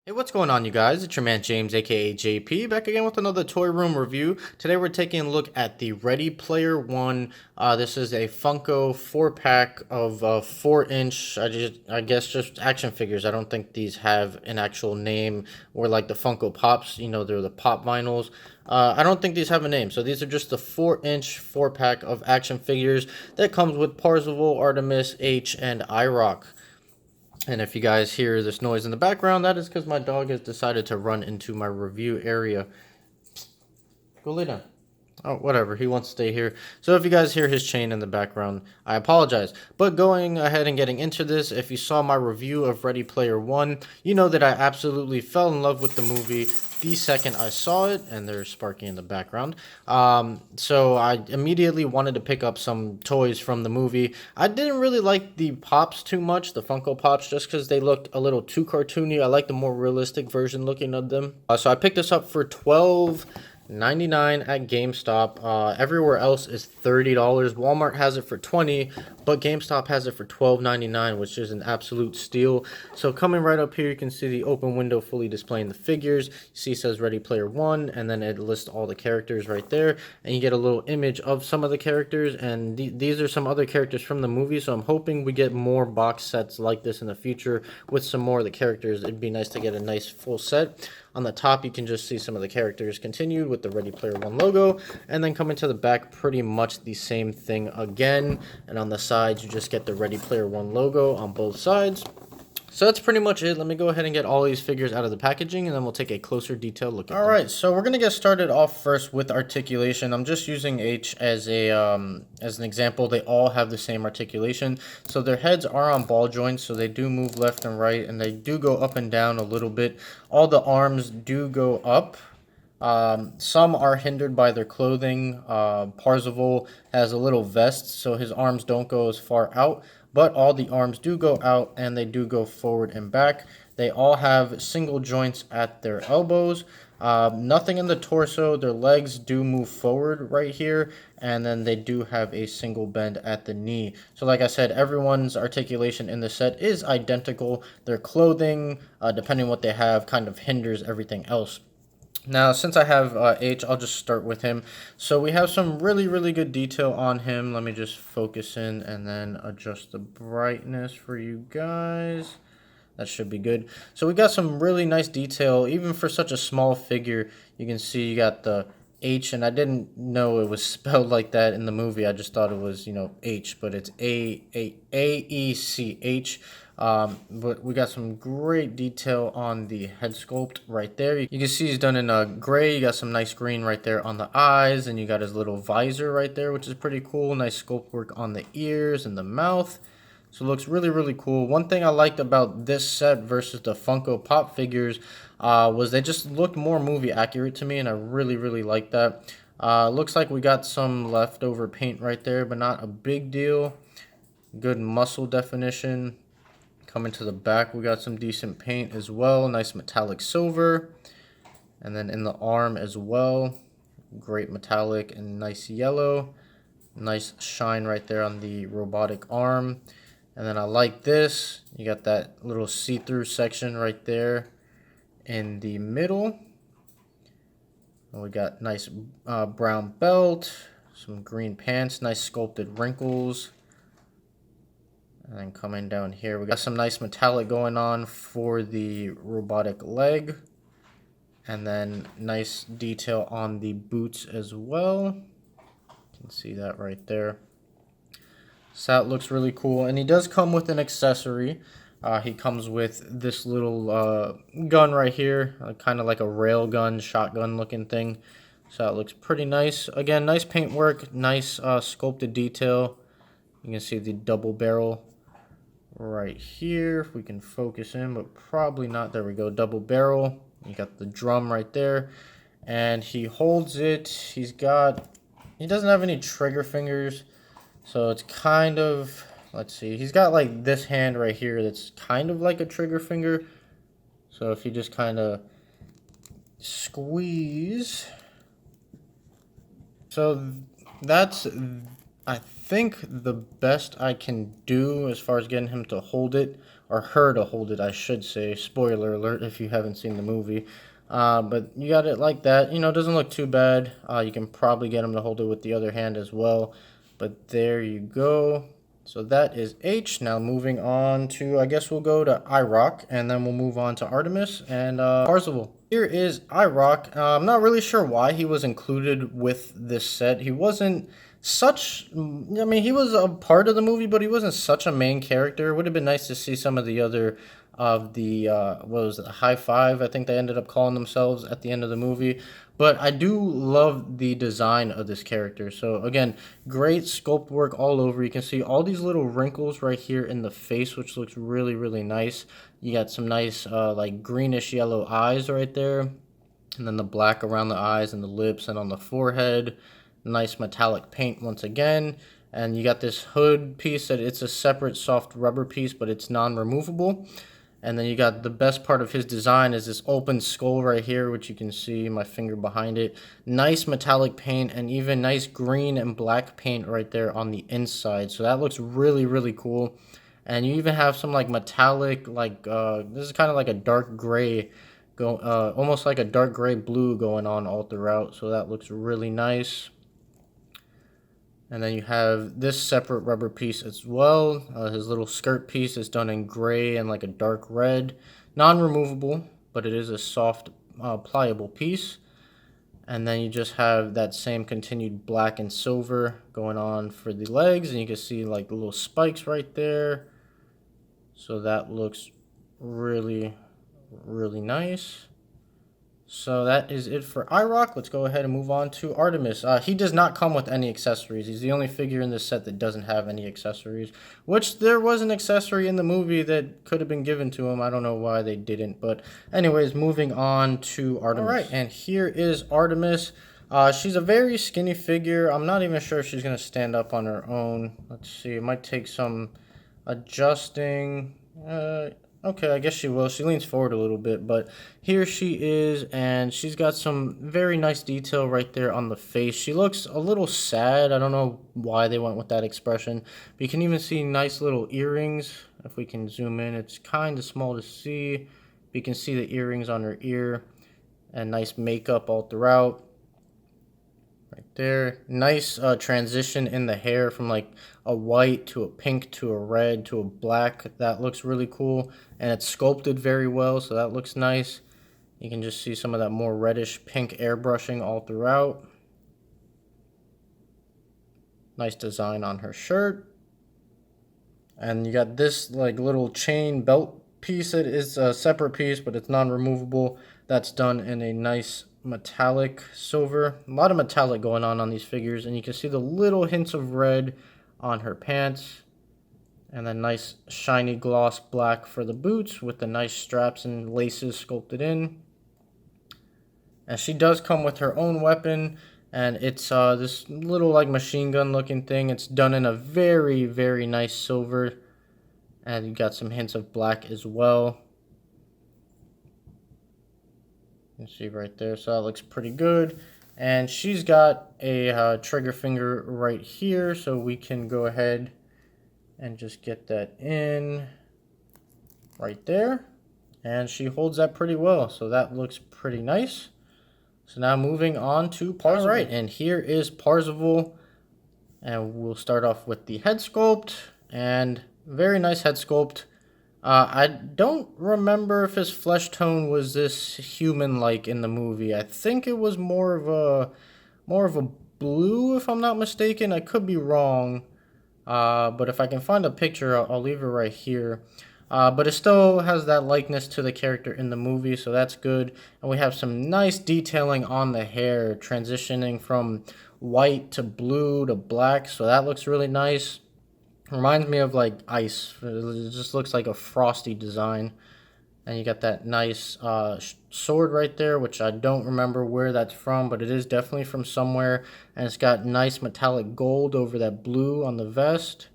Hey, what's going on, you guys? It's your man James, aka JP, back again with another toy room review. Today we're taking a look at the Ready Player One. This is a Funko 4-pack of 4-inch. I guess just action figures. I don't think these have an actual name, or like the Funko Pops. You know, they're the pop vinyls. I don't think these have a name, so these are just the 4-inch 4-pack of action figures that comes with Parzival, Artemis, H, and IROC. And if you guys hear this noise in the background, that is because my dog has decided to run into my review area. Go lay down. Oh, whatever. He wants to stay here. So if you guys hear his chain in the background, I apologize. But going ahead and getting into this, if you saw my review of Ready Player One, you know that I absolutely fell in love with the movie the second I saw it, and there's Sparky in the background. So I immediately wanted to pick up some toys from the movie. I didn't really like the Pops too much, the Funko Pops, just because they looked a little too cartoony. I like the more realistic version looking of them. So I picked this up for $12.99 at GameStop. Everywhere else is $30. Walmart has it for $20, but GameStop has it for $12.99, which is an absolute steal. So coming right up here, you can see the open window fully displaying the figures. You see it says Ready Player One, and then it lists all the characters right there, and you get a little image of some of the characters, and these are some other characters from the movie, so I'm hoping we get more box sets like this in the future with some more of the characters. It'd be nice to get a nice full set. On the top, you can just see some of the characters continued with the Ready Player One logo, and then coming to the back, pretty much the same thing again. And on the sides, you just get the Ready Player One logo on both sides. So that's pretty much it. Let me go ahead and get all these figures out of the packaging, and then we'll take a closer detailed look at them. All right, so we're gonna get started off first with articulation. I'm just using H as an example. They all have the same articulation. So their heads are on ball joints, so they do move left and right, and they do go up and down a little bit. All the arms do go up. Some are hindered by their clothing. Parzival has a little vest, so his arms don't go as far out, but all the arms do go out and they do go forward and back. They all have single joints at their elbows. Nothing in the torso. Their legs do move forward right here, and then they do have a single bend at the knee. So like I said, everyone's articulation in the set is identical. Their clothing, depending on what they have, kind of hinders everything else. Now, since I have H, I'll just start with him. So we have some really good detail on him. Let me just focus in and then adjust the brightness for you guys. That should be good. So we got some really nice detail, even for such a small figure. You can see you got the H, and I didn't know it was spelled like that in the movie. I just thought it was, H, but it's A-E-C-H. But we got some great detail on the head sculpt right there. You can see he's done in gray. You got some nice green right there on the eyes, and you got his little visor right there, which is pretty cool. Nice sculpt work on the ears and the mouth. So it looks really cool. One thing I liked about this set versus the Funko Pop figures was they just looked more movie accurate to me, and I really liked that. Looks like we got some leftover paint right there, but not a big deal. Good muscle definition. Coming to the back, we got some decent paint as well. Nice metallic silver. And then in the arm as well, great metallic and nice yellow. Nice shine right there on the robotic arm. And then I like this. You got that little see-through section right there in the middle. And we got nice brown belt, some green pants, nice sculpted wrinkles. And then coming down here, we got some nice metallic going on for the robotic leg. And then nice detail on the boots as well. You can see that right there. So that looks really cool. And he does come with an accessory. He comes with this little gun right here, kind of like a rail gun, shotgun looking thing. So that looks pretty nice. Again, nice paint work, nice sculpted detail. You can see the double barrel right here. If we can focus in, but probably not. There we go, double barrel. You got the drum right there. And he holds it. He doesn't have any trigger fingers. So it's kind of, let's see, he's got like this hand right here that's kind of like a trigger finger. So if you just kind of squeeze. So that's I think the best I can do as far as getting him to hold it, or her to hold it, I should say. Spoiler alert if you haven't seen the movie. But you got it like that. You know, it doesn't look too bad. You can probably get him to hold it with the other hand as well. But there you go. So that is H. Now moving on to, I guess we'll go to IROC, and then we'll move on to Artemis and Parzival. Here is IROC. I'm not really sure why he was included with this set. He wasn't such, I mean, he was a part of the movie, but he wasn't such a main character. It would have been nice to see some of the other of the what was it, High Five, I think they ended up calling themselves at the end of the movie. But I do love the design of this character. So again, great sculpt work all over. You can see all these little wrinkles right here in the face, which looks really, really nice. You got some nice like greenish yellow eyes right there, and then the black around the eyes and the lips and on the forehead. Nice metallic paint once again. And you got this hood piece that it's a separate soft rubber piece, but it's non-removable. And then you got the best part of his design is this open skull right here, which you can see my finger behind it. Nice metallic paint and even nice green and black paint right there on the inside. So that looks really, really cool. And you even have some like metallic, like this is kind of like a dark gray, almost like a dark gray blue going on all throughout. So that looks really nice. And then you have this separate rubber piece as well. His little skirt piece is done in gray and like a dark red. Non-removable, but it is a soft, pliable piece. And then you just have that same continued black and silver going on for the legs. And you can see like the little spikes right there. So that looks really, really nice. So that is it for IROC. Let's go ahead and move on to Artemis. He does not come with any accessories. He's the only figure in this set that doesn't have any accessories, which there was an accessory in the movie that could have been given to him. I don't know why they didn't. But anyways, moving on to Artemis. All right, and here is Artemis. She's a very skinny figure. I'm not even sure if she's going to stand up on her own. Let's see. It might take some adjusting. Okay, I guess she will. She leans forward a little bit, but here she is, and she's got some very nice detail right there on the face. She looks a little sad. I don't know why they went with that expression, but you can even see nice little earrings. If we can zoom in, it's kind of small to see. But you can see the earrings on her ear, and nice makeup all throughout. Right there. Nice transition in the hair from like a white to a pink to a red to a black. That looks really cool. And it's sculpted very well, so that looks nice. You can just see some of that more reddish pink airbrushing all throughout. Nice design on her shirt. And you got this like little chain belt piece. It is a separate piece, but it's non-removable. That's done in a nice metallic silver. A lot of metallic going on these figures, and you can see the little hints of red on her pants, and then nice shiny gloss black for the boots with the nice straps and laces sculpted in. And she does come with her own weapon, and it's this little like machine gun looking thing. It's done in a very, very nice silver, and you got some hints of black as well. You can see right there, so that looks pretty good. And she's got a trigger finger right here, so we can go ahead and just get that in right there. And she holds that pretty well, so that looks pretty nice. So now moving on to Parzival. All right, and here is Parzival. And we'll start off with the head sculpt, and very nice head sculpt. I don't remember if his flesh tone was this human-like in the movie. I think it was more of a blue, if I'm not mistaken. I could be wrong, but if I can find a picture, I'll leave it right here. But it still has that likeness to the character in the movie, so that's good. And we have some nice detailing on the hair, transitioning from white to blue to black, so that looks really nice. Reminds me of like ice. It just looks like a frosty design. And you got that nice sword right there, which I don't remember where that's from, but it is definitely from somewhere. And it's got nice metallic gold over that blue on the vest.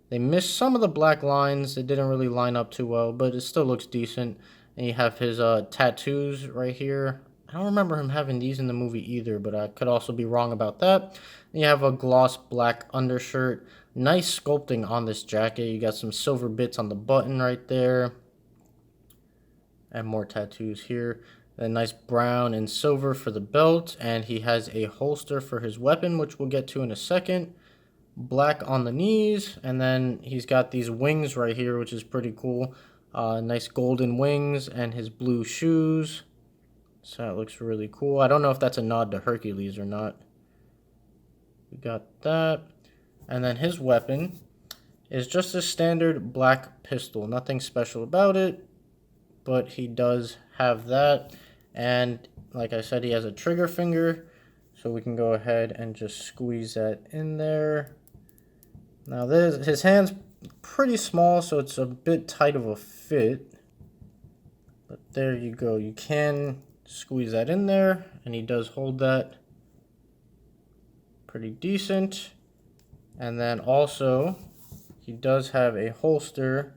They missed some of the black lines. It didn't really line up too well, but it still looks decent. And you have his tattoos right here. I don't remember him having these in the movie either, but I could also be wrong about that. You have a gloss black undershirt. Nice sculpting on this jacket. You got some silver bits on the button right there. And more tattoos here. A nice brown and silver for the belt. And he has a holster for his weapon, which we'll get to in a second. Black on the knees. And then he's got these wings right here, which is pretty cool. Nice golden wings and his blue shoes. So that looks really cool. I don't know if that's a nod to Hercules or not. We got that. And then his weapon is just a standard black pistol. Nothing special about it, but he does have that. And like I said, he has a trigger finger. So we can go ahead and just squeeze that in there. Now his hand's pretty small, so it's a bit tight of a fit. But there you go. You can squeeze that in there, and he does hold that pretty decent. And then also he does have a holster.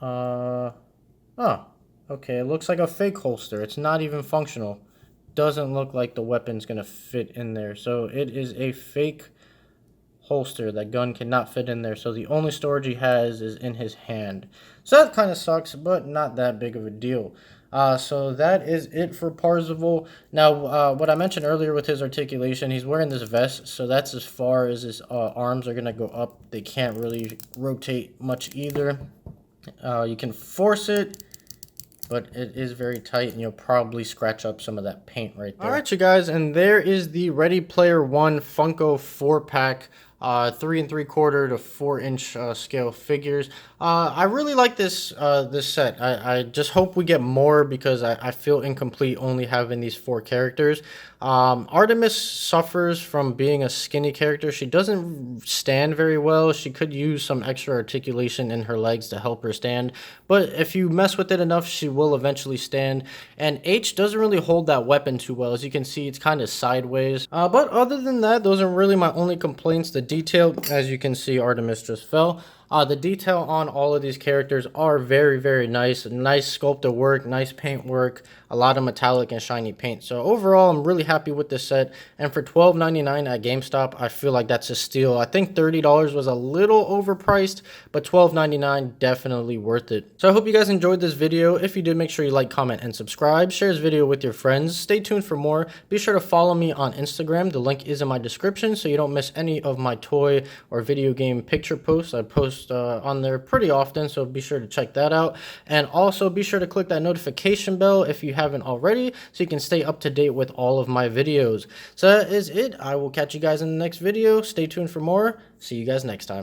Oh, okay, it looks like a fake holster. It's not even functional. Doesn't look like the weapon's gonna fit in there. So it is a fake holster. That gun cannot fit in there, so the only storage he has is in his hand. So that kind of sucks, but not that big of a deal. So that is it for Parzival. Now, what I mentioned earlier with his articulation, he's wearing this vest, so that's as far as his arms are going to go up. They can't really rotate much either. You can force it, but it is very tight, and you'll probably scratch up some of that paint right there. All right, you guys, and there is the Ready Player One Funko 4-pack. 3 3/4 to 4-inch scale figures. I really like this this set. I just hope we get more because I feel incomplete only having these 4 characters. Artemis suffers from being a skinny character. She doesn't stand very well. She could use some extra articulation in her legs to help her stand, but if you mess with it enough, she will eventually stand. And H doesn't really hold that weapon too well. As you can see, it's kind of sideways. But other than that, those are really my only complaints. The detail, as you can see, Artemis just fell. The detail on all of these characters are very, very nice. Nice sculpted work, nice paint work, a lot of metallic and shiny paint. So overall, I'm really happy with this set. And for $12.99 at GameStop, I feel like that's a steal. I think $30 was a little overpriced, but $12.99 definitely worth it. So I hope you guys enjoyed this video. If you did, make sure you like, comment, and subscribe. Share this video with your friends. Stay tuned for more. Be sure to follow me on Instagram. The link is in my description so you don't miss any of my toy or video game picture posts. I post on there pretty often, so be sure to check that out. And also be sure to click that notification bell if you haven't already, so you can stay up to date with all of my videos. So that is it. I will catch you guys in the next video. Stay tuned for more. See you guys next time.